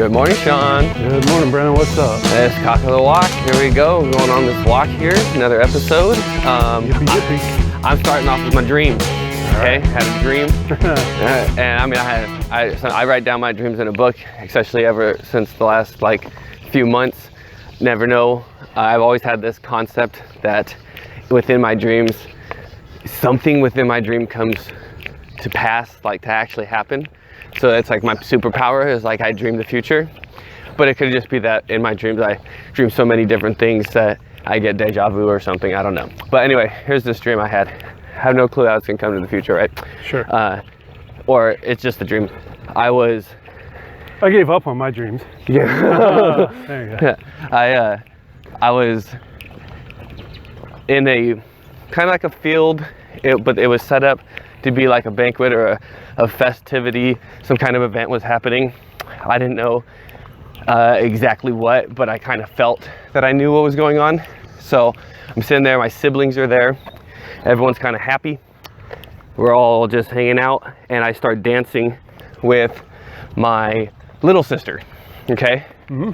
Good morning, Shaun. Good morning, Brendan. What's up? It's Cock of the Walk. Here we go. We're going on this walk here. Another episode. Yippee, yippee. I'm starting off with my dreams. Okay, Right. had a dream, and I mean, I write down my dreams in a book, especially ever since the last few months. Never know. I've always had this concept that within my dreams, something within my dream comes to pass, to actually happen. So it's like my superpower is I dream the future, but it could just be that in my dreams I dream so many different things that I get déjà vu or something. I don't know. But anyway, here's this dream I had. I have no clue how it's gonna come to the future, right? Sure. Or it's just a dream. I gave up on my dreams. Yeah. There you go. I was in a kind of like a field, but it was set up to be like a banquet or a festivity. Some kind of event was happening. I didn't know exactly what, but I kind of felt that I knew what was going on. So I'm sitting there, my siblings are there. Everyone's kind of happy. We're all just hanging out, and I start dancing with my little sister, okay? Mm-hmm.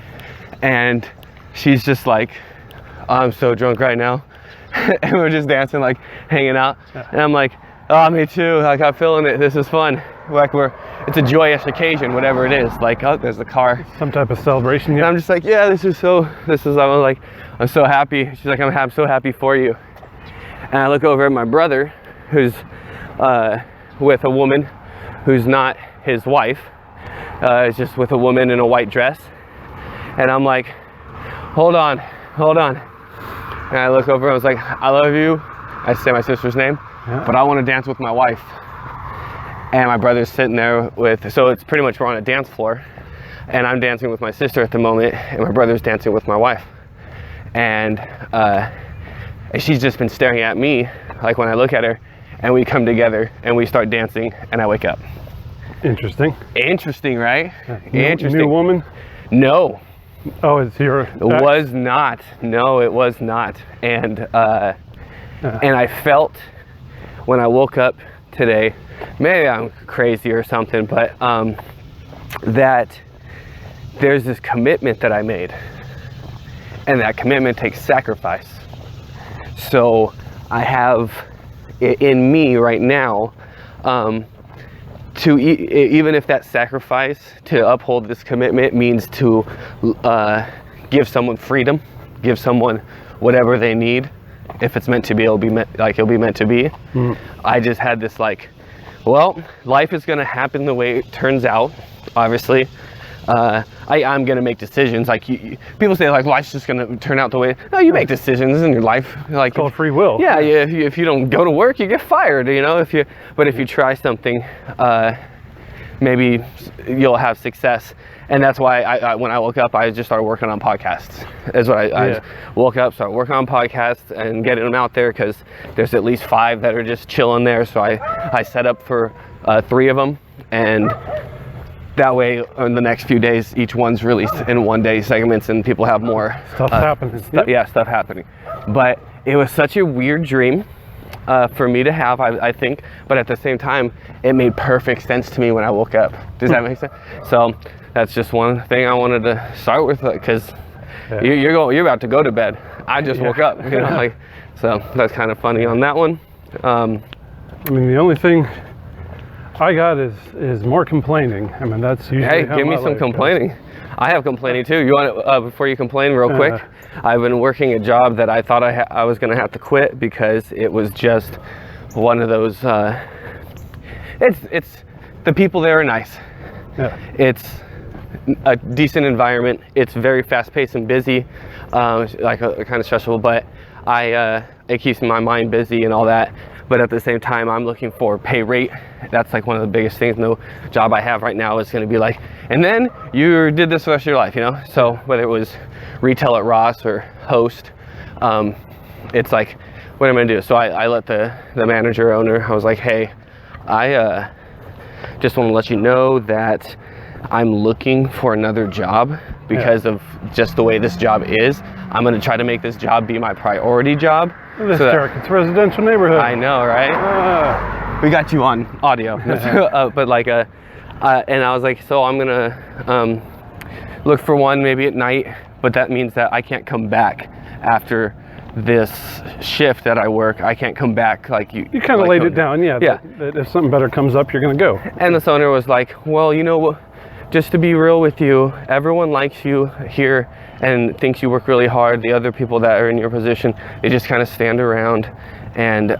And she's just like, I'm so drunk right now. And we're just dancing, hanging out. And I'm like, oh, me too. I'm feeling it. This is fun. It's a joyous occasion, whatever it is. Oh, there's the car. Some type of celebration. And I'm just like, yeah, I'm so happy. She's like, I'm so happy for you. And I look over at my brother, who's with a woman who's not his wife. Is just with a woman in a white dress. And I'm like, hold on. And I look over and I was like, I love you. I say my sister's name, but I want to dance with my wife. And my brother's sitting there so it's pretty much we're on a dance floor, and I'm dancing with my sister at the moment, and my brother's dancing with my wife. And she's just been staring at me, when I look at her, and we come together and we start dancing, and I wake up. Interesting, right? Interesting. New woman? No. Oh, it's your ex? Was not. No, it was not. And I felt when I woke up today, maybe I'm crazy or something, but that there's this commitment that I made, and that commitment takes sacrifice. So I have in me right now, even if that sacrifice to uphold this commitment means to give someone freedom, give someone whatever they need. If it's meant to be, it'll be meant to be. I just had this well, life is gonna happen the way it turns out. Obviously, I'm gonna make decisions. People say life's just gonna turn out the way. No, you make decisions in your life. It's called free will. Yeah, if you don't go to work, you get fired. But if you try something, maybe you'll have success. And that's why I when I woke up, I just started working on podcasts. That's what I just woke up, started working on podcasts and getting them out there, because there's at least 5 that are just chilling there. So I set up for 3 of them, and that way in the next few days, each one's released in one-day segments, and people have more stuff happening. Stuff happening. But it was such a weird dream for me to have, I think, but at the same time, it made perfect sense to me when I woke up. Does that make sense? So that's just one thing I wanted to start with, because you're about to go to bed. I just woke up, so that's kind of funny on that one. I mean, the only thing I got is more complaining. I mean, that's usually Hey, give me some complaining. I have complaining too. You want before you complain real quick? I've been working a job that I thought I was going to have to quit, because it was just one of those. It's the people there are nice. Yeah. It's a decent environment. It's very fast-paced and busy, kind of stressful. But it keeps my mind busy and all that. But at the same time, I'm looking for pay rate. That's one of the biggest things. No job I have right now is going to be and then you did this the rest of your life, So whether it was retail at Ross or host, it's what am I going to do? So I let the manager owner, I was like, hey, I just want to let you know that I'm looking for another job because of just the way this job is. I'm going to try to make this job be my priority job. This jerk, it's a residential neighborhood. I know, right? We got you on audio. But and I was like, so I'm going to look for one maybe at night, but that means that I can't come back after this shift that I work. I can't come back like you. You kind of laid it down, yeah. That if something better comes up, you're going to go. And this owner was like, well, you know what? Just to be real with you, everyone likes you here and thinks you work really hard. The other people that are in your position, they just kind of stand around, and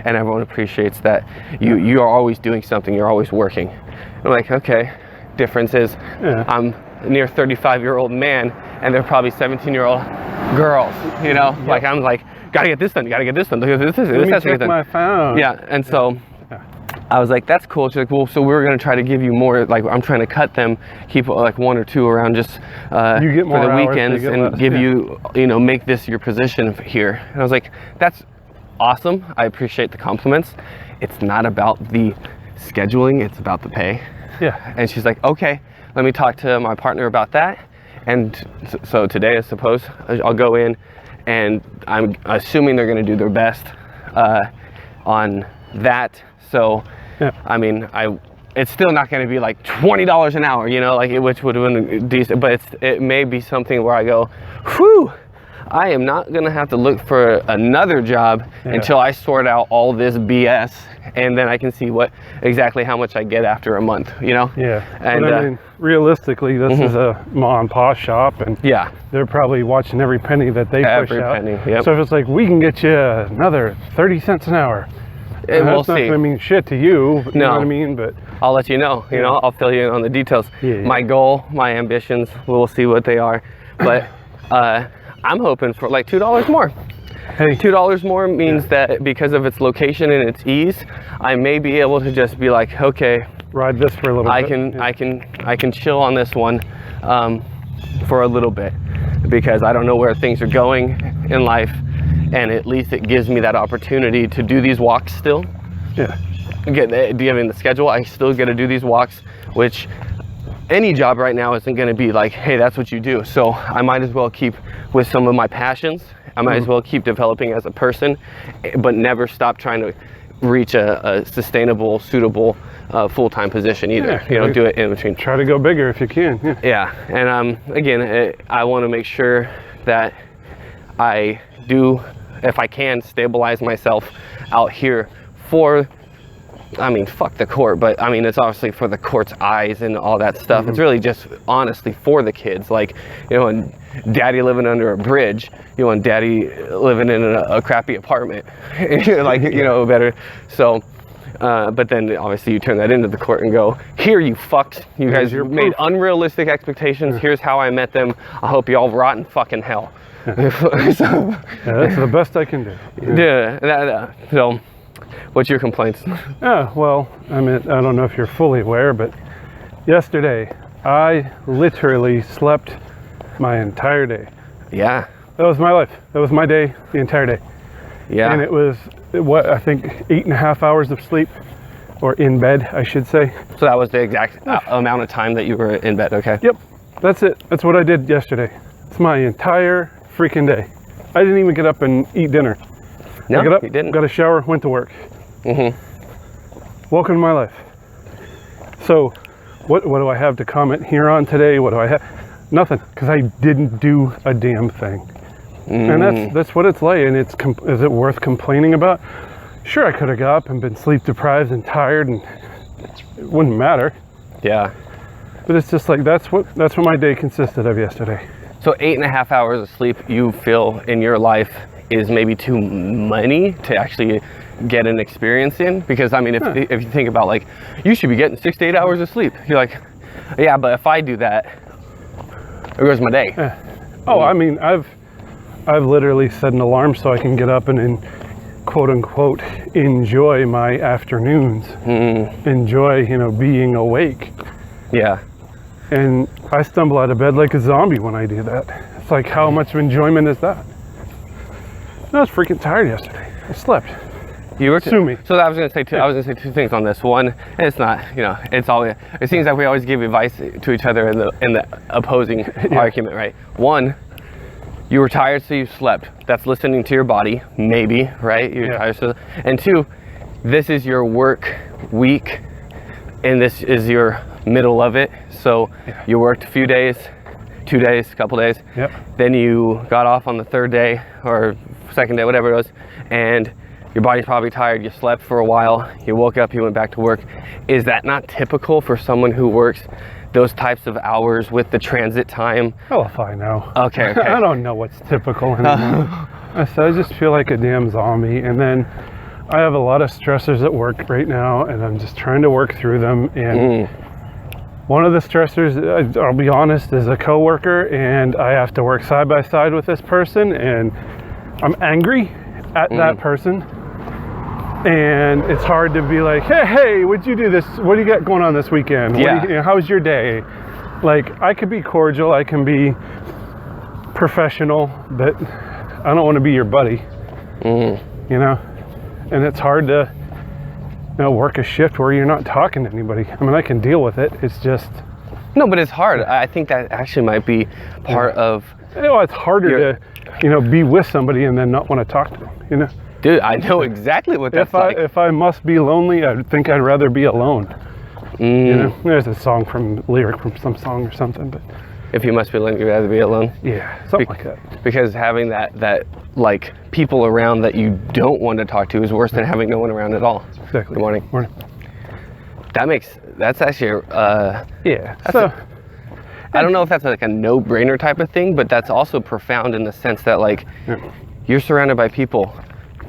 everyone appreciates that you are always doing something. You're always working. I'm like, okay. Difference is, I'm a near 35-year-old man, and they're probably 17-year-old girls. You know, like I'm like, gotta get this done. Gotta get this done. This has to get done. My phone. Yeah, and so. I was like, that's cool. She's like, well, so we're going to try to give you more, like I'm trying to cut them, keep like 1 or 2 around just you get more for the hours, weekends and less. give you, you know, make this your position here. And I was like, that's awesome. I appreciate the compliments. It's not about the scheduling, it's about the pay. Yeah. And she's like, okay, let me talk to my partner about that. And so today, I suppose, I'll go in, and I'm assuming they're going to do their best on that. So, I mean, it's still not going to be like $20 an hour, you know, like which would have been decent, but it may be something where I go, whew, I am not going to have to look for another job until I sort out all this BS, and then I can see exactly how much I get after a month, you know? Yeah. And but I mean, realistically, this is a mom and pop shop, and they're probably watching every penny that they push out. Every penny, yep. So if it's like, we can get you another 30 cents an hour, and that's not going to mean shit to you, you know what I mean? But I'll let you know, you know, I'll fill you in on the details. My goal, my ambitions, we'll see what they are. But I'm hoping for like $2 more. Hey, $2 more means that because of its location and its ease, I may be able to just be like, okay, ride this for a little bit. I can chill on this one for a little bit, because I don't know where things are going in life. And at least it gives me that opportunity to do these walks still. Yeah. Given the schedule, I still get to do these walks, which any job right now isn't going to be like, hey, that's what you do. So I might as well keep with some of my passions. I might as well keep developing as a person, but never stop trying to reach a sustainable, suitable full-time position either. You know, do it in between. Try to go bigger if you can. Yeah. And again, I want to make sure that I do, if I can, stabilize myself out here for, I mean, fuck the court, but I mean, it's obviously for the court's eyes and all that stuff. It's really just honestly for the kids. Like, you know, and daddy living under a bridge, you know, and daddy living in a crappy apartment, like, you know, better. So, but then obviously you turn that into the court and go, here, you fucks, you guys made unrealistic expectations. Here's how I met them. I hope you all rot in fucking hell. That's the best I can do. So, what's your complaints? Well, I mean, I don't know if you're fully aware, but yesterday I literally slept my entire day. Yeah. That was my life. That was my day, the entire day. Yeah. And it was, I think 8.5 hours of sleep, or in bed, I should say. So that was the exact amount of time that you were in bed, okay? Yep. That's it. That's what I did yesterday. It's my entire freaking day. I didn't even get up and eat dinner. No, I got up, you didn't. Got a shower, went to work. Welcome to my life. So, what do I have to comment here on today? What do I have? Nothing, because I didn't do a damn thing. And that's what it's like. And is it worth complaining about? Sure, I could have got up and been sleep deprived and tired, and it wouldn't matter. Yeah. But it's just like that's what my day consisted of yesterday. So 8.5 hours of sleep you feel in your life is maybe too many to actually get an experience in? Because I mean, if you think about, like, you should be getting 6 to 8 hours of sleep. You're like, yeah, but if I do that, there goes my day. Oh, I mean, I've literally set an alarm so I can get up and quote unquote enjoy my afternoons. Enjoy, you know, being awake. Yeah. And I stumble out of bed like a zombie when I do that. It's like, how much of enjoyment is that? I was freaking tired yesterday. I slept. You were Sue me. So I was gonna say two things on this. One, it's not, you know, it seems like we always give advice to each other in the opposing argument, right? One, you were tired, so you slept. That's listening to your body, maybe, right? You're tired, so, and two, this is your work week, and this is your middle of it. So you worked a few days, 2 days, a couple days. Yep. Then you got off on the third day or second day, whatever it was, and your body's probably tired. You slept for a while. You woke up. You went back to work. Is that not typical for someone who works those types of hours with the transit time? Oh, if I know. Okay. I don't know what's typical anymore. I just feel like a damn zombie, and then I have a lot of stressors at work right now, and I'm just trying to work through them. And one of the stressors, I'll be honest, is a coworker, and I have to work side by side with this person, and I'm angry at that person. And it's hard to be like, hey, would you do this? What do you got going on this weekend? How was your day? Like, I could be cordial, I can be professional, but I don't want to be your buddy, you know? And it's hard to, work a shift where you're not talking to anybody. I mean, I can deal with it. It's just... No, but it's hard. I think that actually might be part of... it's harder to, be with somebody and then not want to talk to them, Dude, I know exactly what that's like. If I must be lonely, I think I'd rather be alone. There's a lyric from some song or something, but if you must be lonely, you'd rather be alone. Yeah, something like that. Because having that like people around that you don't want to talk to is worse than having no one around at all. Exactly. Good morning. Morning. That's actually I don't know if that's like a no-brainer type of thing, but that's also profound in the sense that like you're surrounded by people.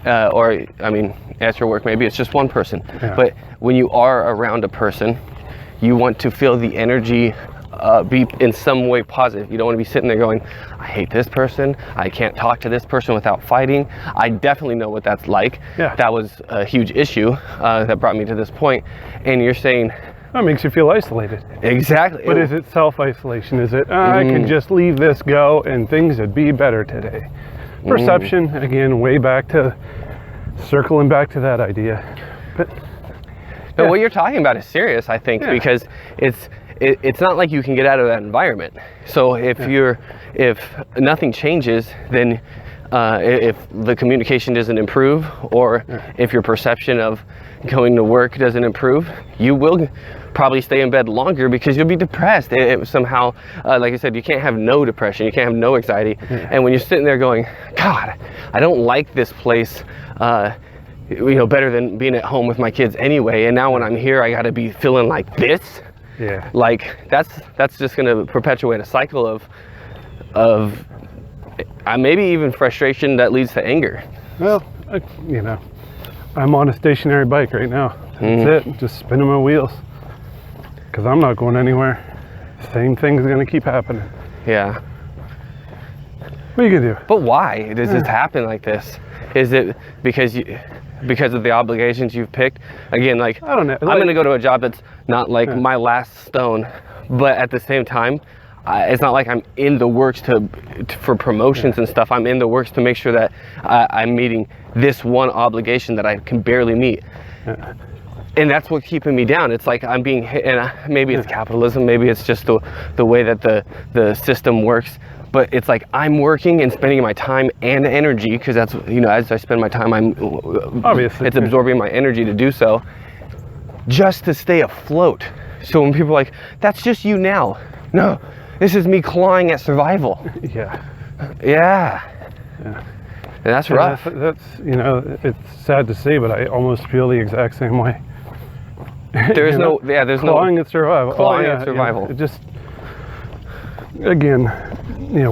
Or, I mean, at your work, maybe it's just one person. Yeah. But when you are around a person, you want to feel the energy be in some way positive. You don't want to be sitting there going, I hate this person. I can't talk to this person without fighting. I definitely know what that's like. Yeah. That was a huge issue that brought me to this point. And you're saying... That makes you feel isolated. Exactly. But is it self-isolation? Is it, I can just leave this go and things would be better today? Perception, again, way back to circling back to that idea. But what you're talking about is serious, I think, because it's not like you can get out of that environment. So if nothing changes, then if the communication doesn't improve, or if your perception of going to work doesn't improve, you will probably stay in bed longer because you'll be depressed. Somehow, like I said, you can't have no depression, you can't have no anxiety. And when you're sitting there going, God, I don't like this place, better than being at home with my kids anyway, and now when I'm here I gotta be feeling like this. Like that's just gonna perpetuate a cycle of maybe even frustration that leads to anger. Well, I'm on a stationary bike right now. That's it, just spinning my wheels. Because I'm not going anywhere. Same thing's gonna keep happening. Yeah. What are you gonna do? But why does this happen like this? Is it because of the obligations you've picked? Again, like, I don't know. I'm gonna go to a job that's not like my last stone, but at the same time, it's not like I'm in the works for promotions and stuff. I'm in the works to make sure that I'm meeting this one obligation that I can barely meet. And that's what's keeping me down. It's like I'm being hit, and maybe it's capitalism, maybe it's just the way that the system works. But it's like I'm working and spending my time and energy, because that's, as I spend my time, it's absorbing my energy to do so, just to stay afloat. So when people are like, that's just you now. No, this is me clawing at survival. Yeah. And that's rough. That's it's sad to say, but I almost feel the exact same way. There's clawing at survival. Clawing at survival. It just, again,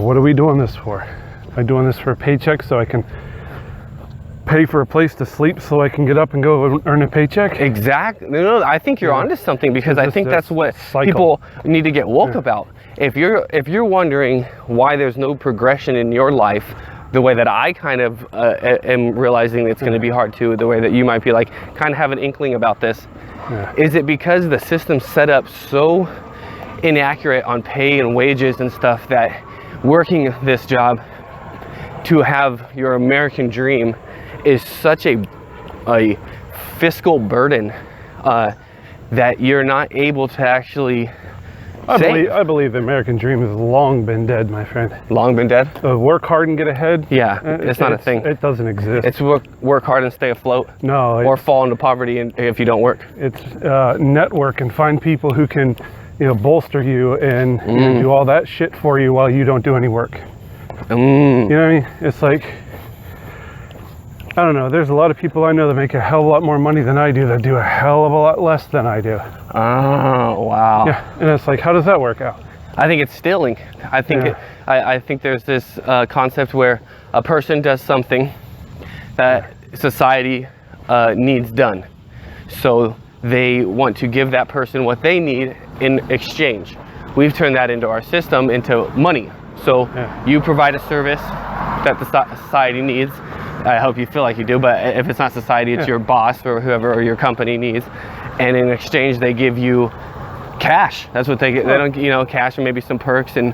what are we doing this for? Am I doing this for a paycheck so I can pay for a place to sleep so I can get up and go and earn a paycheck? Exactly. No, I think you're onto something, because I think that's what people need to get woke about. If you're wondering why there's no progression in your life, the way that I kind of am realizing it's going to be hard too, the way that you might be like, kind of have an inkling about this, is it because the system's set up so inaccurate on pay and wages and stuff that working this job to have your American dream is such a fiscal burden that you're not able to actually I believe the American dream has long been dead, my friend. Long been dead? Work hard and get ahead. Yeah, it's not a thing. It doesn't exist. It's work hard and stay afloat. No. Or fall into poverty if you don't work. It's network and find people who can, bolster you and do all that shit for you while you don't do any work. You know what I mean? It's like, I don't know. There's a lot of people I know that make a hell of a lot more money than I do that do a hell of a lot less than I do. Oh, wow. Yeah, and it's like, how does that work out? I think it's stealing. I think I think there's this concept where a person does something that society needs done, so they want to give that person what they need in exchange. We've turned that into our system into money. So you provide a service that the society needs. I hope you feel like you do, but if it's not society, it's your boss or whoever or your company needs, and in exchange they give you cash. That's what they get. They don't, cash and maybe some perks and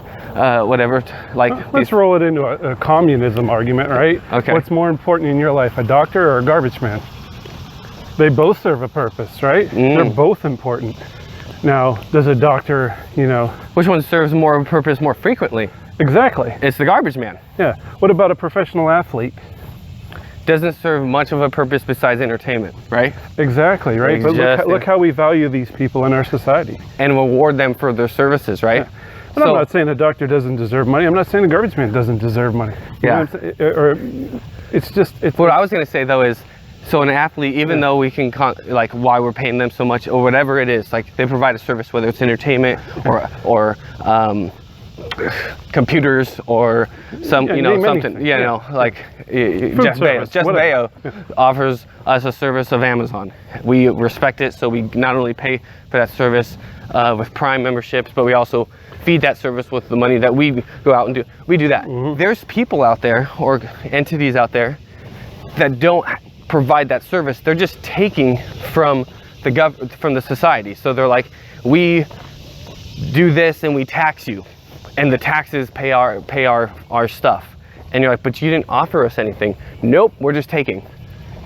whatever. Let's roll it into a communism argument, right? Okay. What's more important in your life, a doctor or a garbage man? They both serve a purpose, right? They're both important. Now, does a doctor, which one serves more of a purpose more frequently? Exactly. It's the garbage man. Yeah. What about a professional athlete? Doesn't serve much of a purpose besides entertainment, right? Exactly, right? But look how we value these people in our society. And reward them for their services, right? Yeah. But I'm not saying a doctor doesn't deserve money. I'm not saying a garbage man doesn't deserve money. Or it's just... What I was going to say, though, is, so an athlete, even though we can, why we're paying them so much or whatever it is, like they provide a service, whether it's entertainment or computers or some, something, like Jeff Bezos offers us a service of Amazon. We respect it, so we not only pay for that service with Prime memberships, but we also feed that service with the money that we go out and do. We do that. There's people out there or entities out there that don't provide that service. They're just taking from the society. So they're like, we do this and we tax you, and the taxes pay our stuff. And you're like, but you didn't offer us anything. Nope, we're just taking.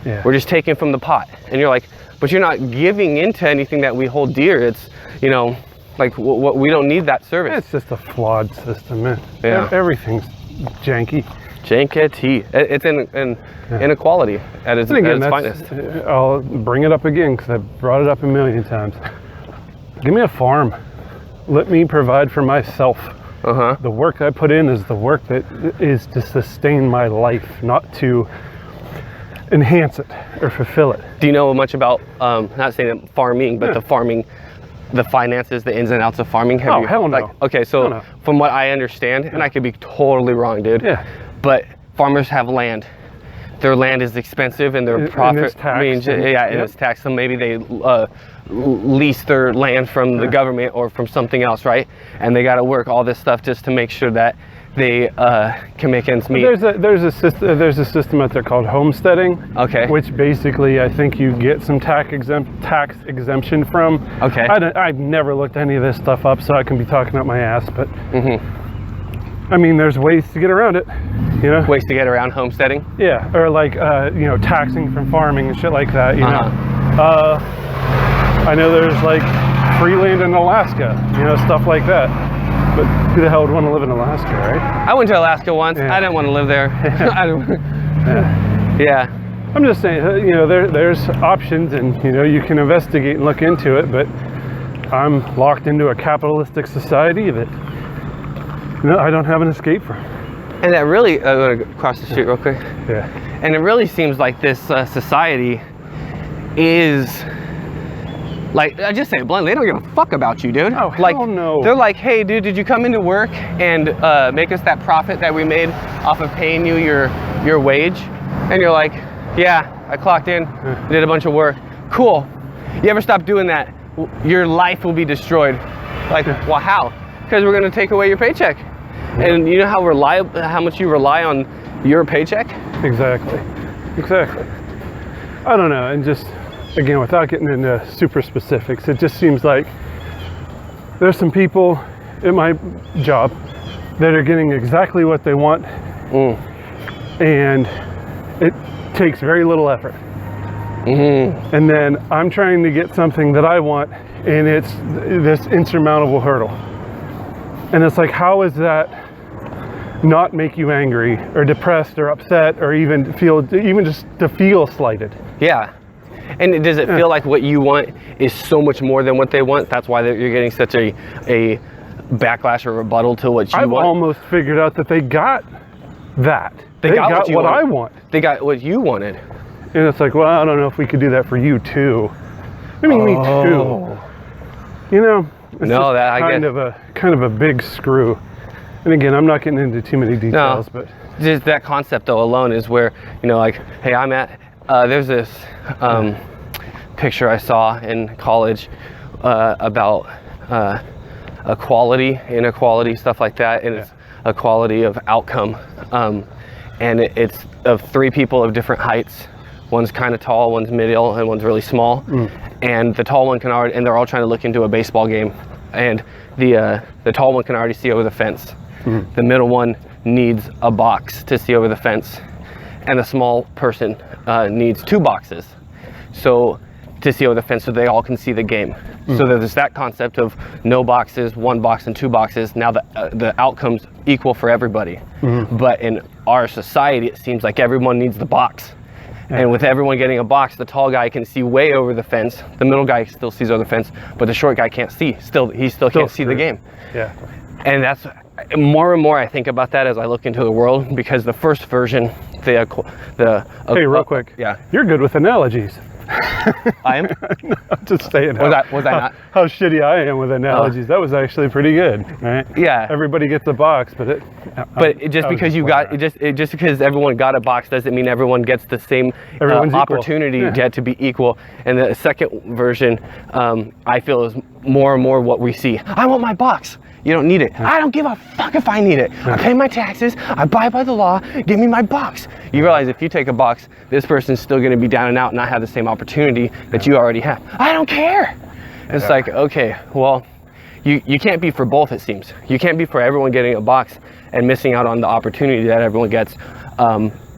Yeah. We're just taking from the pot. And you're like, but you're not giving into anything that we hold dear. It's, we don't need that service. It's just a flawed system, man. Yeah. Everything's janky. Jankety. It's inequality at its finest. I'll bring it up again because I've brought it up a million times. Give me a farm. Let me provide for myself. The work I put in is the work that is to sustain my life, not to enhance it or fulfill it. Do you know much about, not saying that farming, but the farming, the finances, the ins and outs of farming? Hell no. Okay, so from what I understand, and I could be totally wrong, dude. Yeah. But farmers have land. Their land is expensive, and their profit it's taxed. It's taxed. So maybe they lease their land from the government or from something else, right? And they got to work all this stuff just to make sure that they can make ends meet. There's a system out there called homesteading. Okay. Which basically I think you get some tax exemption from. Okay. I've never looked any of this stuff up, so I can be talking up my ass, but I mean, there's ways to get around it. Ways to get around homesteading. Yeah, or like taxing from farming and shit like that. I know there's like free land in Alaska, stuff like that. But who the hell would want to live in Alaska, right? I went to Alaska once. I didn't want to live there. I'm just saying, there's options, and you can investigate and look into it. But I'm locked into a capitalistic society that I don't have an escape from. And that really, I'm going to cross the street real quick. Yeah. And it really seems like this society is, like, I just say it bluntly, they don't give a fuck about you, dude. Oh, hell no. They're like, hey, dude, did you come into work and make us that profit that we made off of paying you your wage? And you're like, yeah, I clocked in, did a bunch of work. Cool. You ever stop doing that, your life will be destroyed. Like, well, how? Because we're going to take away your paycheck. And you know how much you rely on your paycheck? Exactly. I don't know, and just, again, without getting into super specifics, it just seems like there's some people at my job that are getting exactly what they want, and it takes very little effort. And then I'm trying to get something that I want, and it's this insurmountable hurdle. And it's like, how is that not make you angry or depressed or upset or even just to feel slighted? Yeah. And does it feel like what you want is so much more than what they want? That's why you're getting such a backlash or rebuttal to what you want? I've almost figured out that they got that. They got what I want. They got what you wanted. And it's like, well, I don't know if we could do that for you too. I mean, me too. You know, it's no, that I kind of a big screw. And again, I'm not getting into too many details, but just that concept though alone is where, you know, like, hey, I'm at. There's this picture I saw in college about equality, inequality, stuff like that, and it's equality of outcome. And it's of 3 people of different heights. One's kind of tall, one's middle, and one's really small. And the tall one can already, and they're all trying to look into a baseball game. And the tall one can already see over the fence. The middle one needs a box to see over the fence, and the small person needs 2 boxes so to see over the fence, so they all can see the game. So there's that concept of no boxes, 1 box and 2 boxes. Now the outcome's equal for everybody. But in our society, it seems like everyone needs the box. And with everyone getting a box, the tall guy can see way over the fence. The middle guy still sees over the fence, but the short guy can't see. He still can't see the game. Yeah. And that's more and more I think about that as I look into the world, because the first version, hey, real quick. Yeah. You're good with analogies. I am? Just saying. Was I not? How shitty I am with analogies. That was actually pretty good, right? Yeah. Everybody gets a box, but just because everyone got a box doesn't mean everyone gets the same opportunity to be equal. And the second version, I feel, is more and more what we see. I want my box. You don't need it. I don't give a fuck if I need it. I pay my taxes. I abide by the law. Give me my box. You realize if you take a box, this person's still going to be down and out and not have the same opportunity that you already have. I don't care. It's like, okay, well, you can't be for both, it seems. You can't be for everyone getting a box and missing out on the opportunity that everyone gets.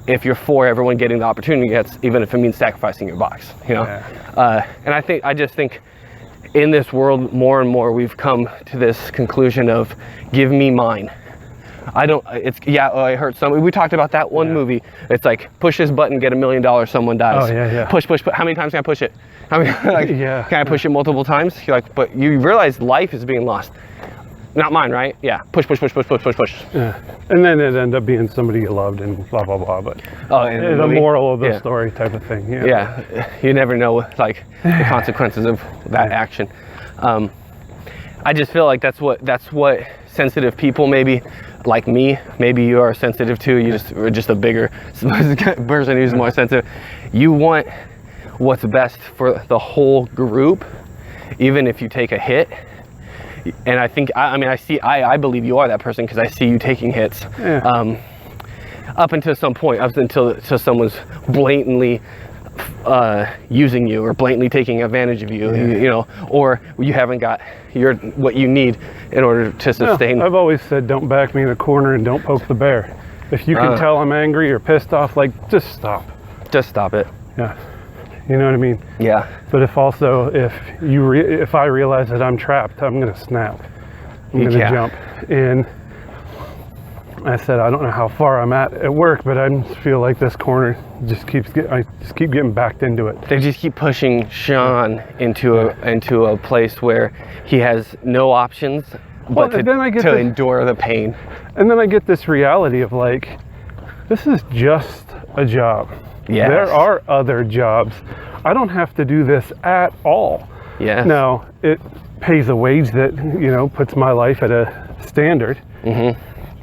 If you're for everyone getting the opportunity gets, even if it means sacrificing your box, you know? And I just think in this world, more and more, we've come to this conclusion of give me mine. I heard some, we talked about that one movie. It's like, push this button, get $1 million, someone dies. Oh, yeah. Push. How many times can I push it? Can I push it multiple times? You're like, but you realize life is being lost. Not mine, right? Yeah. Push. Yeah. And then it ended up being somebody you loved and blah, blah, blah. But the moral of the story type of thing. Yeah. You never know, like, the consequences of that action. I just feel like that's what sensitive people, maybe like me, maybe you are sensitive too. You're just a bigger person who's more sensitive. You want what's best for the whole group, even if you take a hit. And I think, I believe you are that person, because I see you taking hits up until some point, until someone's blatantly using you or blatantly taking advantage of you, you know, or you haven't got what you need in order to sustain. No, I've always said, don't back me in a corner and don't poke the bear. If you can tell I'm angry or pissed off, like, just stop. Just stop it. Yeah. You know what I mean? Yeah. But if I realize that I'm trapped, I'm going to snap. I'm going to jump. And I said, I don't know how far I'm at work, but I feel like this corner I just keep getting backed into it. They just keep pushing Shaun into a place where he has no options but to endure the pain. And then I get this reality of like, this is just a job. Yes. There are other jobs. I don't have to do this at all. Yes. Now, it pays a wage that, you know, puts my life at a standard.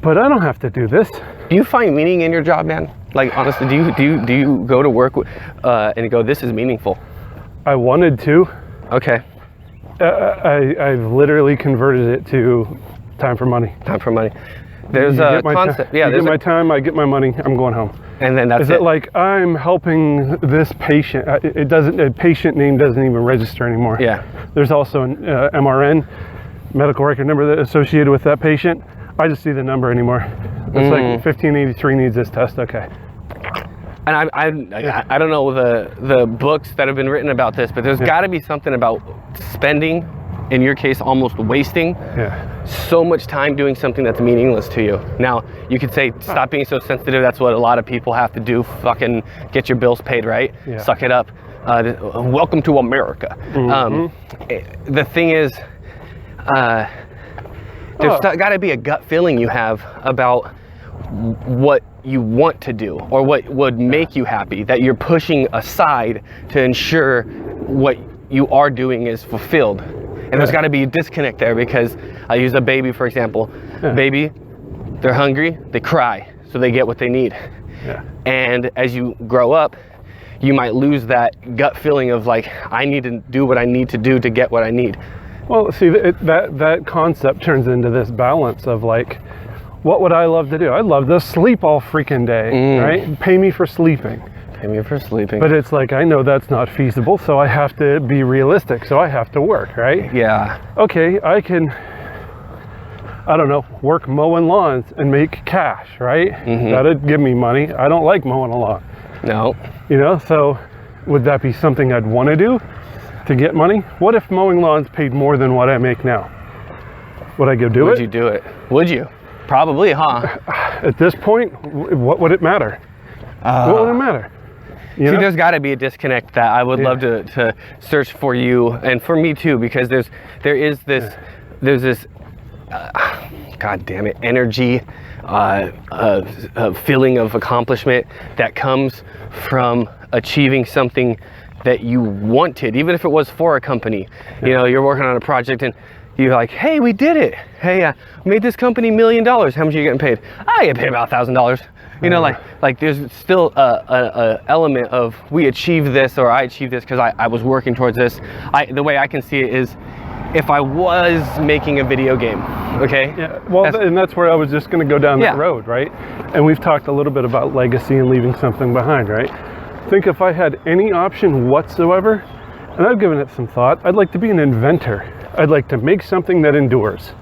But I don't have to do this. Do you find meaning in your job, man? Like, honestly, do you go to work and go, this is meaningful? I wanted to. Okay. I've literally converted it to time for money. Time for money. There's a concept. I get my time, I get my money, I'm going home. And then that's it. Is it like I'm helping this patient? A patient name doesn't even register anymore. Yeah. There's also an MRN, medical record number, that associated with that patient. I just see the number anymore. It's like 1583 needs this test. Okay. And I don't know the books that have been written about this, but there's got to be something about spending in your case, almost wasting so much time doing something that's meaningless to you. Now, you could say, stop being so sensitive. That's what a lot of people have to do. Fucking get your bills paid, right? Suck it up. Welcome to America. The thing is, there's got to be a gut feeling you have about what you want to do or what would make you happy, that you're pushing aside to ensure what you are doing is fulfilled. And there's got to be a disconnect there, because I use a baby, for example. Baby, they're hungry, they cry, so they get what they need. And as you grow up, you might lose that gut feeling of like, I need to do what I need to do to get what I need. Well, see, that concept turns into this balance of like, what would I love to do? I'd love to sleep all freaking day, right? Pay me for sleeping. Pay me for sleeping. But it's like, I know that's not feasible, so I have to be realistic. So I have to work, right? Yeah. Okay, I can, I don't know, work mowing lawns and make cash, right? That'd give me money. I don't like mowing a lawn. No. You know, so would that be something I'd want to do to get money? What if mowing lawns paid more than what I make now? Would I go do it? Would you do it? Would you? Probably, huh? At this point, what would it matter? What would it matter? See, there's got to be a disconnect that I would love to search for you and for me too, because there's this God damn it, energy, a feeling of accomplishment that comes from achieving something that you wanted, even if it was for a company. You know, you're working on a project and you're like, hey, we did it. Hey, made this company $1 million. How much are you getting paid? I get paid about $1,000. You know, like there's still a element of we achieved this, or I achieved this because I was working towards this. The way I can see it is, if I was making a video game, okay? Yeah, well, and that's where I was just going to go down that road, right? And we've talked a little bit about legacy and leaving something behind, right? Think if I had any option whatsoever, and I've given it some thought, I'd like to be an inventor. I'd like to make something that endures.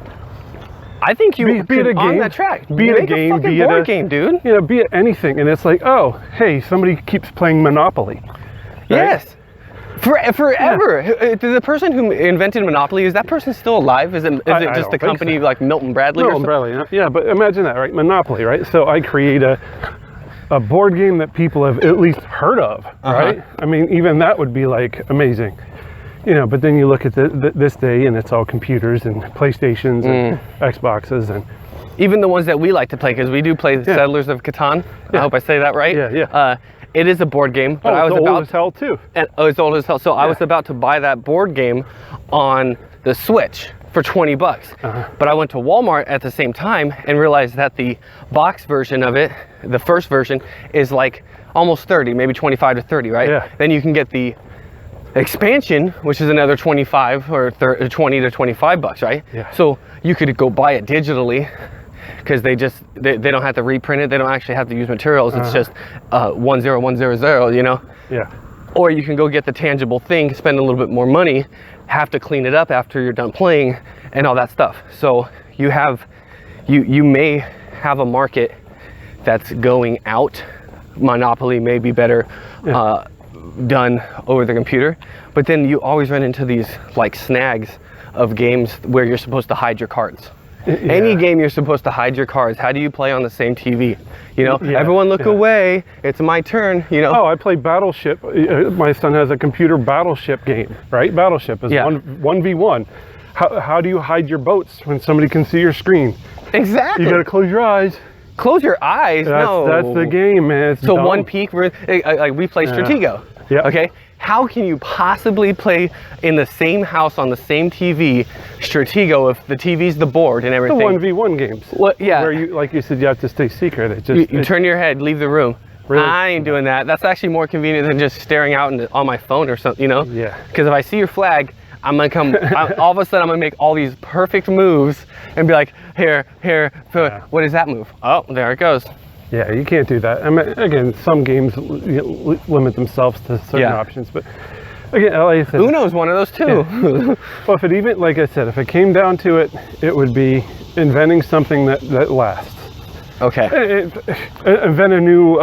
I think you be it a on game, that track. Be it a game, be it a game, dude. You know, be it anything, and it's like, oh, hey, somebody keeps playing Monopoly. Right? Yes, forever. The person who invented Monopoly, is that person still alive? Is it just a company like Milton Bradley? Milton Bradley, yeah. But imagine that, right? Monopoly, right? So I create a board game that people have at least heard of, right? I mean, even that would be like amazing. You know, but then you look at this day and it's all computers and PlayStations and Xboxes, and even the ones that we like to play, because we do play Settlers of Catan. I hope I say that right. It is a board game, but I was old as hell too. And it's old as hell. So I was about to buy that board game on the Switch for $20. But I went to Walmart at the same time and realized that the box version of it, the first version, is like almost 30, maybe 25 to 30, right? Yeah. Then you can get the expansion, which is another 25 or 20 to 25 bucks, right? Yeah. So you could go buy it digitally, because they don't have to reprint it. They don't actually have to use materials. It's just 10100, you know? Yeah. Or you can go get the tangible thing, spend a little bit more money, have to clean it up after you're done playing and all that stuff. So you may have a market that's going out. Monopoly may be better done over the computer, but then you always run into these like snags of games where you're supposed to hide your cards. Any game you're supposed to hide your cards. How do you play on the same TV? You know, everyone look away. It's my turn, you know. Oh, I play Battleship. My son has a computer Battleship game, right? Battleship is 1v1. How do you hide your boats when somebody can see your screen? Exactly. You gotta close your eyes. Close your eyes? No. That's the game, man. It's so dumb. one peak, we play Stratego. Yeah. Okay. How can you possibly play in the same house on the same TV Stratego if the TV's the board and everything? The 1v1 games. Well, yeah. Where you, like you said, you have to stay secret. It just you turn your head, leave the room. Really? I ain't doing that. That's actually more convenient than just staring out on my phone or something, you know? Yeah. Because if I see your flag, I'm gonna come. All of a sudden, I'm gonna make all these perfect moves and be like, here. What is that move? Oh, there it goes. Yeah, you can't do that. I mean, again, some games limit themselves to certain options, but again, like I said, Uno's one of those too. Yeah. Well, if it even, like I said, if it came down to it, it would be inventing something that lasts. Okay. Invent a new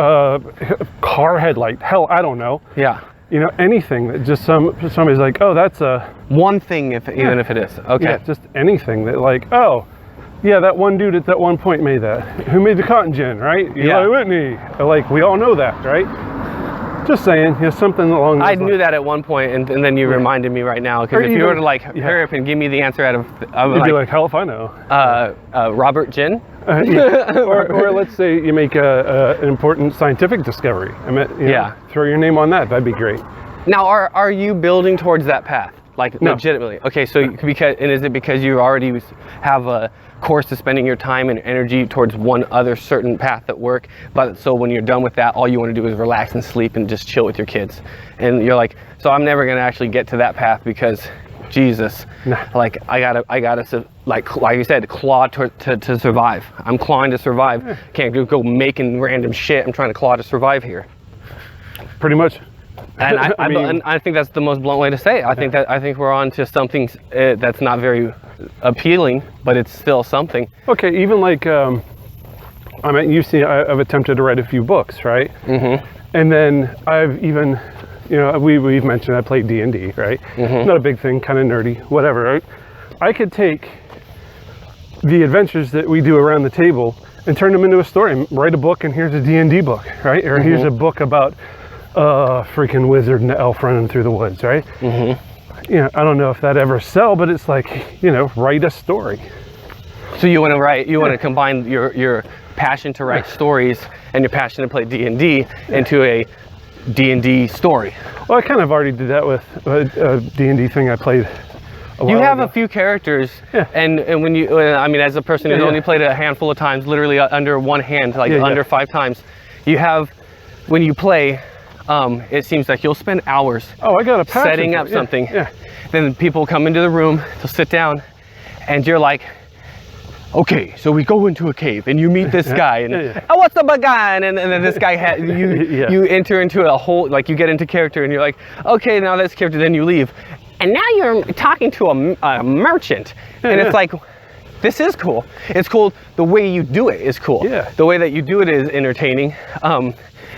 car headlight. Hell, I don't know. Yeah. you know, anything that just somebody's like, oh, that's a one thing, even if it is. Okay. Yeah, just anything that like, oh, yeah, that one dude at that one point made that. Who made the cotton gin, right? Eli Whitney. Like, we all know that, right? Just saying, something along those lines. I knew that at one point, and then you reminded me right now, because if you were to like hurry up and give me the answer out of you'd be like, hell if I know. Robert Gin. Or let's say you make an important scientific discovery. Throw your name on that. That'd be great. Now, are you building towards that path? Like, no. Legitimately? Okay, so is it because you already have a course to spending your time and energy towards one other certain path at work, but so when you're done with that, all you want to do is relax and sleep and just chill with your kids, and you're like, so I'm never going to actually get to that path because Jesus, like I gotta like you said, claw to survive. I'm clawing to survive. Can't go making random shit. I'm trying to claw to survive here. Pretty much. And I think that's the most blunt way to say it. I think we're on to something that's not very appealing, but it's still something. Okay, even like I mean, you see, I've attempted to write a few books, right? Mm-hmm. And then I've even, you know, we've mentioned I played D&D, right? Mm-hmm. Not a big thing, kind of nerdy, whatever, right? I could take the adventures that we do around the table and turn them into a story and write a book, and here's a D&D book, right? Or here's a book about freaking wizard and elf running through the woods, right? Mm-hmm. You know, I don't know if that ever sell, but it's like, you know, write a story. So you want to write, you want to combine your passion to write stories and your passion to play D&D into a D&D story. Well, I kind of already did that with a D&D thing I played a while You have ago. a few characters, and when you, I mean, as a person who's only played a handful of times, literally under one hand, like under 5 times, you have, when you play, it seems like you'll spend hours I got a setting up something. Then people come into the room, they'll sit down, and you're like, okay, so we go into a cave and you meet this guy, and oh, what's up, guy? And then this guy you enter into a whole, like, you get into character, and you're like, okay, now this character, then you leave, and now you're talking to a merchant, and it's like, this is cool. It's cool. The way you do it is cool. The way that you do it is entertaining.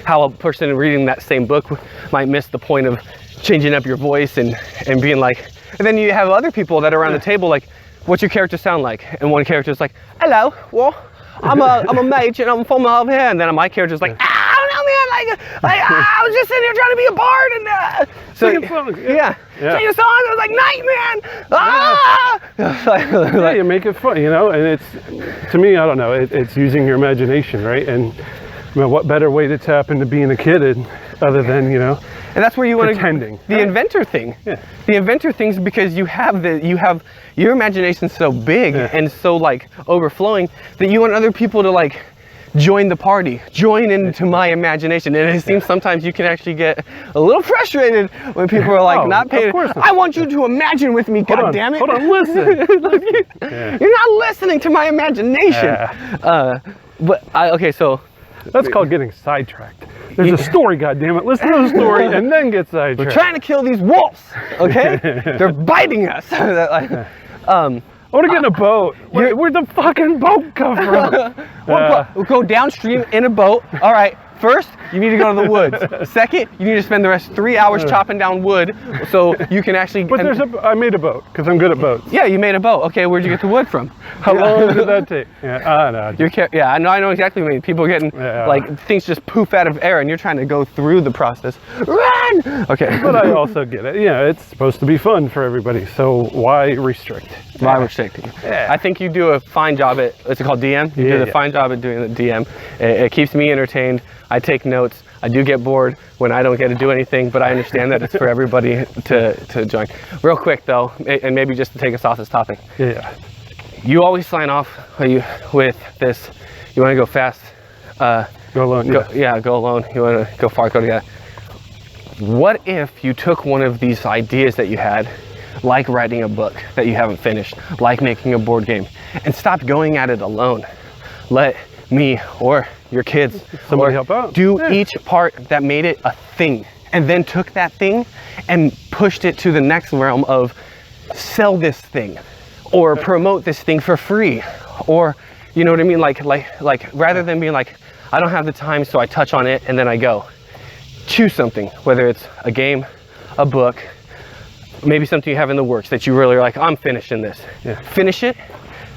How a person reading that same book might miss the point of changing up your voice and being like, and then you have other people that are around the table like, what's your character sound like? And one character is like, hello, well, I'm a mage and I'm from over here. And then my character's like, I don't know, man, like I was just sitting here trying to be a bard, and singing songs. Singing songs. I was like, night, man. You make it fun, you know. And it's, to me, I don't know, it's using your imagination, right? And I mean, what better way to tap into being a kid other than, you know, and that's where you want to pretending. The inventor thing. The inventor thing's because you have your imagination's so big and so like overflowing that you want other people to like join the party, join into my imagination. And it seems sometimes you can actually get a little frustrated when people are like not paying. I want you to imagine with me, God damn it. Hold on, listen. You're not listening to my imagination. Okay, so that's called getting sidetracked. There's a story, goddammit. Listen to the story and then get sidetracked. We're trying to kill these wolves, okay? They're biting us. I want to get in a boat. Where'd the fucking boat come from? We'll go downstream in a boat. All right. First, you need to go to the woods. Second, you need to spend the rest 3 hours chopping down wood so you can actually. But I made a boat because I'm good at boats. Yeah, you made a boat. Okay, where'd you get the wood from? How long did that take? I know exactly what you mean. People getting like things just poof out of air, and you're trying to go through the process. Run! Okay. But I also get it. Yeah, it's supposed to be fun for everybody. So why restrict? Why restricting? I think you do a fine job at. What's it called? DM. You do a fine job at doing the DM. It keeps me entertained. I take notes. I do get bored when I don't get to do anything, but I understand that it's for everybody to join. Real quick though, and maybe just to take us off this topic. You always sign off with this. You want to go fast. Go alone. Go alone. You want to go far, go together. What if you took one of these ideas that you had, like writing a book that you haven't finished, like making a board game, and stopped going at it alone? Let me or your kids somebody help out, do each part that made it a thing, and then took that thing and pushed it to the next realm of sell this thing or promote this thing for free, or you know what I mean, like rather than being like, I don't have the time so I touch on it and then I go, choose something, whether it's a game, a book, maybe something you have in the works that you really are like, I'm finishing this. Yeah. Finish it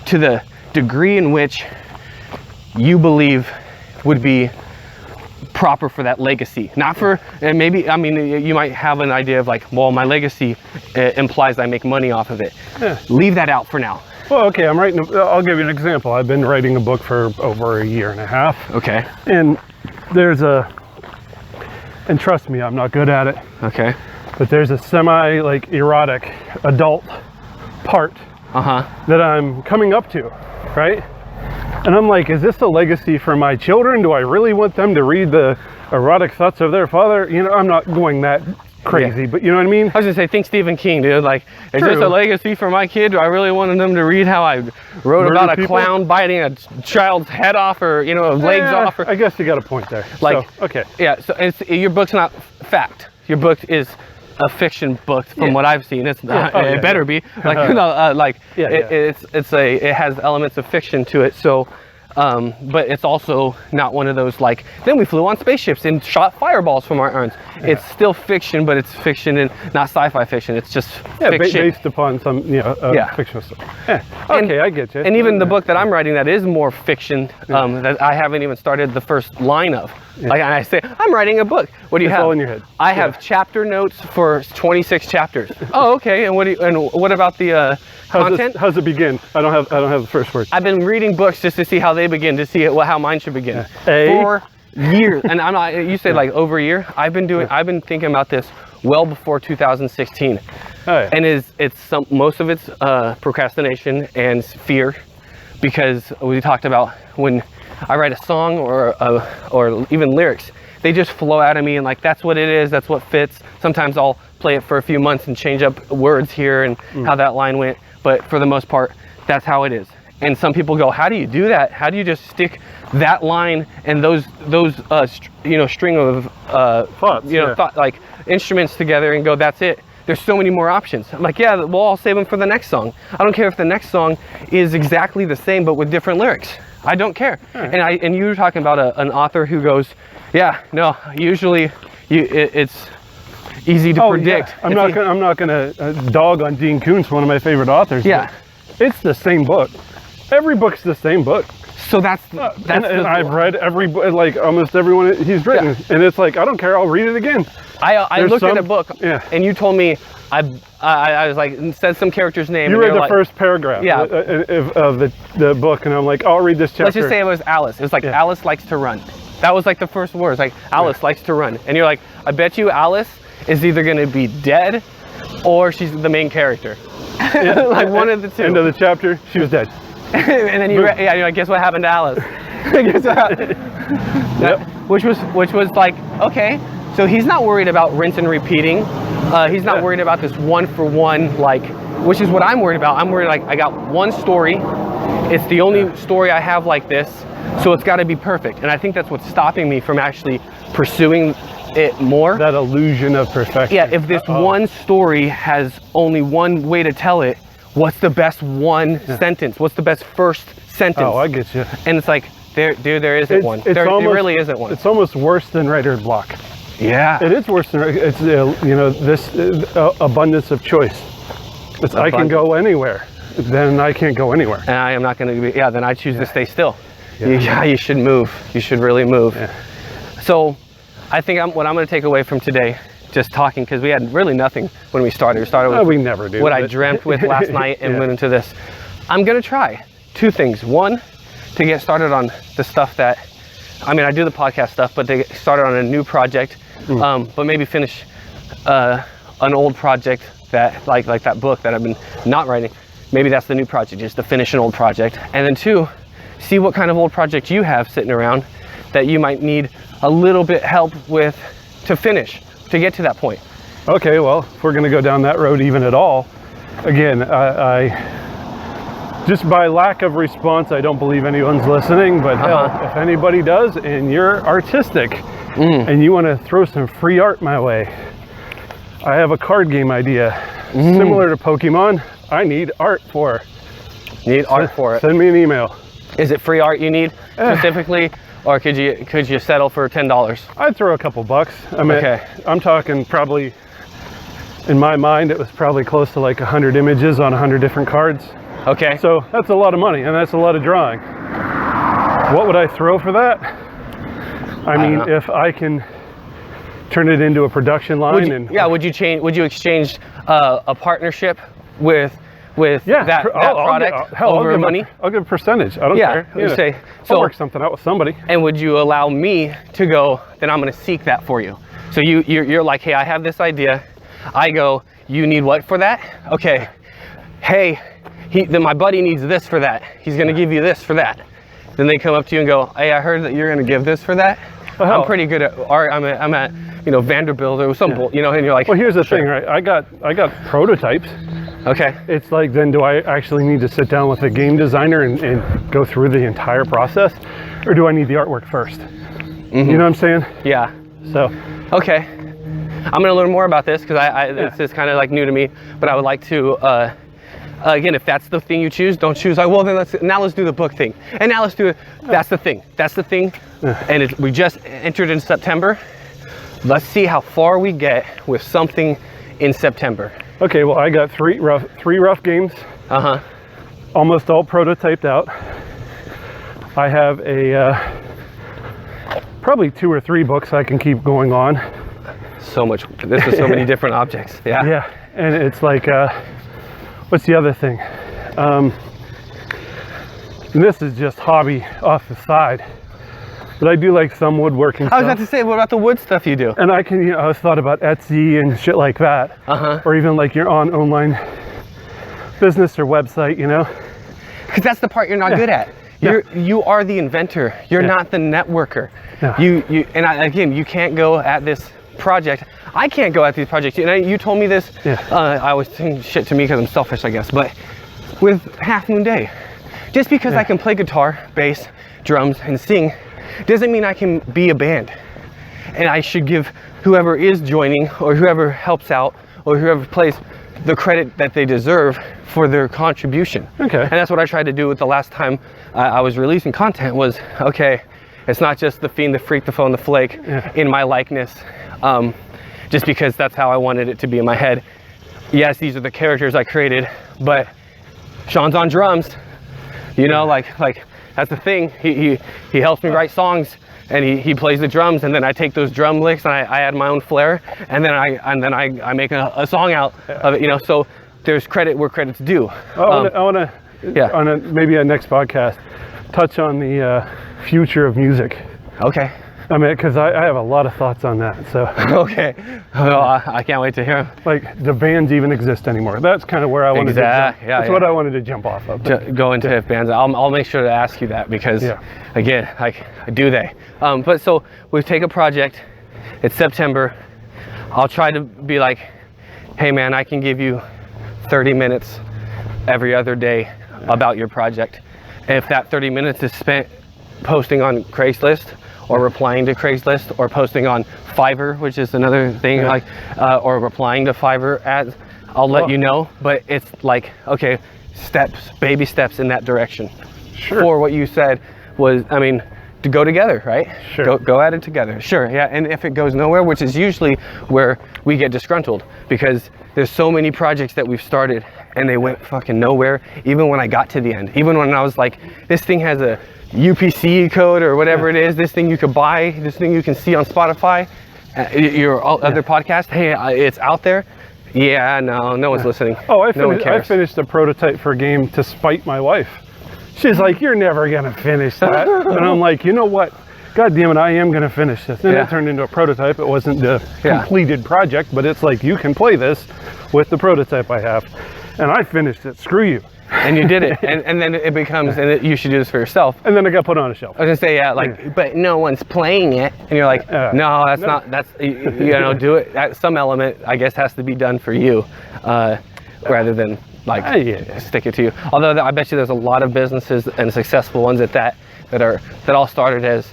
to the degree in which you believe would be proper for that legacy. Not for, and maybe, I mean, you might have an idea of like, well, my legacy implies I make money off of it. Yeah. Leave that out for now. Well, okay, I'll give you an example. I've been writing a book for over a year and a half. Okay. And and trust me, I'm not good at it. Okay. But there's a semi like erotic adult part that I'm coming up to, right? And I'm like, is this a legacy for my children? Do I really want them to read the erotic thoughts of their father? You know, I'm not going that crazy, but you know what I mean? I was gonna say, think Stephen King, dude. Like, is this a legacy for my kid? Do I really want them to read how I wrote about a clown biting a child's head off, or, you know, legs off? Or, I guess you got a point there. Like, so, okay. Yeah, so your book's not fact. Your book is a fiction book from what I've seen. It's not, it better be. Like, you know, like, it has elements of fiction to it. So, but it's also not one of those like, then we flew on spaceships and shot fireballs from our arms. It's still fiction, but it's fiction and not sci-fi fiction. It's just fiction. Based upon some, you know, fictional stuff. Yeah. Okay, I get you. And even the book that I'm writing that is more fiction, that I haven't even started the first line of. Like, and I say, I'm writing a book. What do you have? It's all in your head. I have chapter notes for 26 chapters. Oh, okay. And what about the content? How's it begin? I don't have the first word. I've been reading books just to see how they begin, to see how mine should begin. Yeah. For years, and I'm not. You said like over a year. I've been thinking about this well before 2016. And most of it's procrastination and fear, because we talked about when I write a song or even lyrics, they just flow out of me, and like, that's what it is, that's what fits. Sometimes I'll play it for a few months and change up words here and how that line went, but for the most part, that's how it is. And some people go, how do you do that? How do you just stick that line and those string of thoughts, like instruments together and go, that's it? There's so many more options. I'm like, yeah, well, I'll save them for the next song. I don't care if the next song is exactly the same but with different lyrics. I don't care. Right. And you were talking about an author who goes, yeah, no, usually it's easy to predict. Yeah. I'm not gonna dog on Dean Koontz, one of my favorite authors. Yeah, it's the same book. Every book's the same book. So that's and I've read every, like almost everyone he's written, and it's like, I don't care, I'll read it again. I looked at a book, and you told me, I was like, said some character's name. You read the first paragraph of the book, and I'm like, I'll read this chapter. Let's just say it was Alice. It was like, Alice likes to run. That was like the first words, like, Alice likes to run. And you're like, I bet you Alice is either going to be dead or she's the main character. Like one of the two. End of the chapter, she was dead. And then you're like, guess what happened to Alice? Which was like, okay, so he's not worried about rinse and repeating. He's not worried about this one for one, like, which is what I'm worried about. I'm worried, like, I got one story. It's the only story I have like this, so it's got to be perfect. And I think that's what's stopping me from actually pursuing it more. That illusion of perfection. Yeah, if this one story has only one way to tell it, what's the best one sentence? What's the best first sentence? Oh, I get you. And it's like, there isn't one. There really isn't one. It's almost worse than writer's block. Yeah. It is worse than, it's, this abundance of choice. It's, I can go anywhere. Then I can't go anywhere. And I am not going to be, then I choose to stay still. Yeah, you should move. You should really move. Yeah. So I think what I'm going to take away from today, just talking, because we had really nothing when we started. We started with we never do. What I dreamt with last night and went into this. I'm going to try two things. One, to get started on the stuff that, I do the podcast stuff, but to get started on a new project, but maybe finish an old project that, like that book that I've been not writing. Maybe that's the new project, just to finish an old project. And then two, see what kind of old project you have sitting around that you might need a little bit help with to finish, to get to that point. Okay, well, if we're gonna go down that road even at all, again, I just by lack of response, I don't believe anyone's listening, but hell, if anybody does and you're artistic and you wanna throw some free art my way, I have a card game idea similar to Pokemon. I need art for. Need art for it. Send me an email. Is it free art you need specifically? or could you settle for $10? I'd throw a couple bucks. I mean, Okay. I'm talking probably, in my mind, it was probably close to like 100 images on 100 different cards. Okay. So that's a lot of money, and that's a lot of drawing. What would I throw for that? I mean, if I can turn it into a production line, would you exchange a partnership with that product over money? I'll give a percentage. I don't care. Yeah. I'll work something out with somebody. And would you allow me to go, then I'm going to seek that for you? So you're like, hey, I have this idea. I go, you need what for that? Okay. Hey, then my buddy needs this for that. He's going to give you this for that. Then they come up to you and go, hey, I heard that you're going to give this for that. I'm pretty good at art. I'm at Vanderbilt or some, and you're like, well, here's the thing, right? I got prototypes. Okay. It's like, then do I actually need to sit down with a game designer and go through the entire process, or do I need the artwork first? Mm-hmm. You know what I'm saying? Yeah. So. Okay. I'm gonna learn more about this because this is kind of like new to me, but I would like to. Again, if that's the thing you choose, don't choose like, well, then let's do the book thing, and now let's do it. That's the thing. That's the thing. And we just entered in September. Let's see how far we get with something in September. Okay. Well, I got three rough games. Almost all prototyped out. I have probably 2 or 3 books I can keep going on. So much. This is so many different objects. Yeah. Yeah. And it's like. What's the other thing? This is just hobby off the side, but I do like some woodworking. I was about to say, what about the wood stuff you do? And I can, I was thought about Etsy and shit like that, or even like your online business or website, Because that's the part you're not good at. You are the inventor. You're not the networker. Again, you can't go at this project. I can't go at these projects. You told me this. I always think shit to me because I'm selfish, I guess. But with Half Moon Day, just because I can play guitar, bass, drums, and sing, doesn't mean I can be a band. And I should give whoever is joining, or whoever helps out, or whoever plays, the credit that they deserve for their contribution. Okay. And that's what I tried to do with the last time I was releasing content. Was okay. It's not just the fiend, the freak, the phone, the flake in my likeness. Just because that's how I wanted it to be in my head. Yes, these are the characters I created, but Shaun's on drums. Like that's the thing. He helps me write songs, and he plays the drums, and then I take those drum licks and I add my own flair, and then I make a song out of it. So there's credit where credit's due. I want to on maybe a next podcast touch on the future of music. Okay. I mean, because I have a lot of thoughts on that. So okay, well, I can't wait to hear them. Like, the bands even exist anymore? That's kind of where I wanted to jump. That's what I wanted to jump off of. Go into if bands. I'll make sure to ask you that because again, like, do they? But so we take a project. It's September. I'll try to be like, hey man, I can give you 30 minutes every other day about your project. And if that 30 minutes is spent posting on Craigslist, or replying to Craigslist, or posting on Fiverr, which is another thing, or replying to Fiverr ads, I'll let you know. But it's like, okay, baby steps in that direction. Sure. For what you said was, to go together, right? Sure. Go at it together. Sure, yeah. And if it goes nowhere, which is usually where we get disgruntled, because there's so many projects that we've started and they went fucking nowhere, even when I got to the end. Even when I was like, this thing has a UPC code or whatever it is, this thing you could buy, this thing you can see on Spotify, your other podcast, hey, it's out there. Yeah, no one's listening. Oh, I finished a prototype for a game to spite my wife. She's like, you're never gonna finish that. And I'm like, you know what? God damn it, I am gonna finish this. And it turned into a prototype. It wasn't the completed project, but it's like, you can play this with the prototype I have. And I finished it, screw you. And you did it, and then it becomes, and you should do this for yourself. And then it got put on a shelf. I was gonna say, but no one's playing it, and you're like, no, that's not. That's do it. Some element, I guess, has to be done for you, rather than stick it to you. Although I bet you there's a lot of businesses and successful ones at that all started as,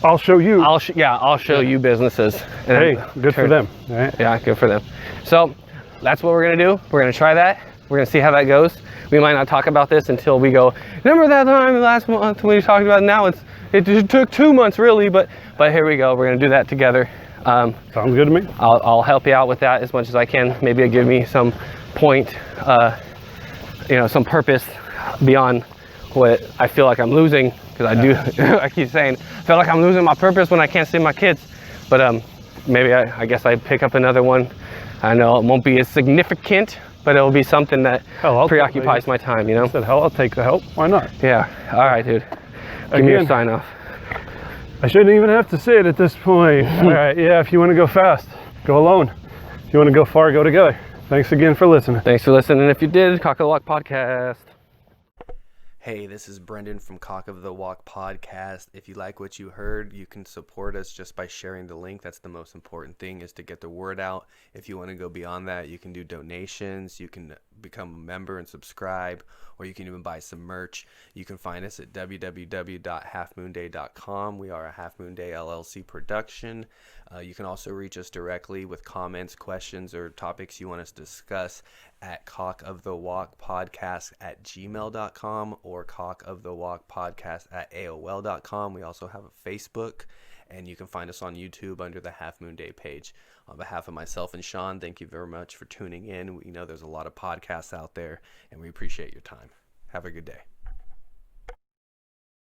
I'll show you. I'll show you businesses. And hey, good for them. Right? Yeah, good for them. So that's what we're gonna do. We're gonna try that. We're gonna see how that goes. we might not talk about this until we go, remember that time last month when we talked about it? Now it just took 2 months really, but here we go. We're gonna do that together. Sounds good to me. I'll help you out with that as much as I can. Maybe it'll give me some point, some purpose beyond what I feel like I'm losing, because I do. I keep saying, I feel like I'm losing my purpose when I can't see my kids. But maybe I guess I pick up another one. I know it won't be as significant, but it'll be something that preoccupies my time, I said, hell, I'll take the help. Why not? Yeah. All right, dude. Give me your sign off. I shouldn't even have to say it at this point. All right, yeah, if you want to go fast, go alone. If you want to go far, go together. Thanks again for listening. Thanks for listening. If you did, Cock of the Walk Podcast. Hey, this is Brendan from Cock of the Walk Podcast. If you like what you heard, you can support us just by sharing the link. That's the most important thing, is to get the word out. If you want to go beyond that, you can do donations. You can become a member and subscribe, or you can even buy some merch. You can find us at www.halfmoonday.com. We are a Half Moon Day LLC production. You can also reach us directly with comments, questions, or topics you want us to discuss at cockofthewalkpodcast@gmail.com or cockofthewalkpodcast@aol.com. We also have a Facebook, and you can find us on YouTube under the Half Moon Day page. On behalf of myself and Shaun, thank you very much for tuning in. We know there's a lot of podcasts out there, and we appreciate your time. Have a good day.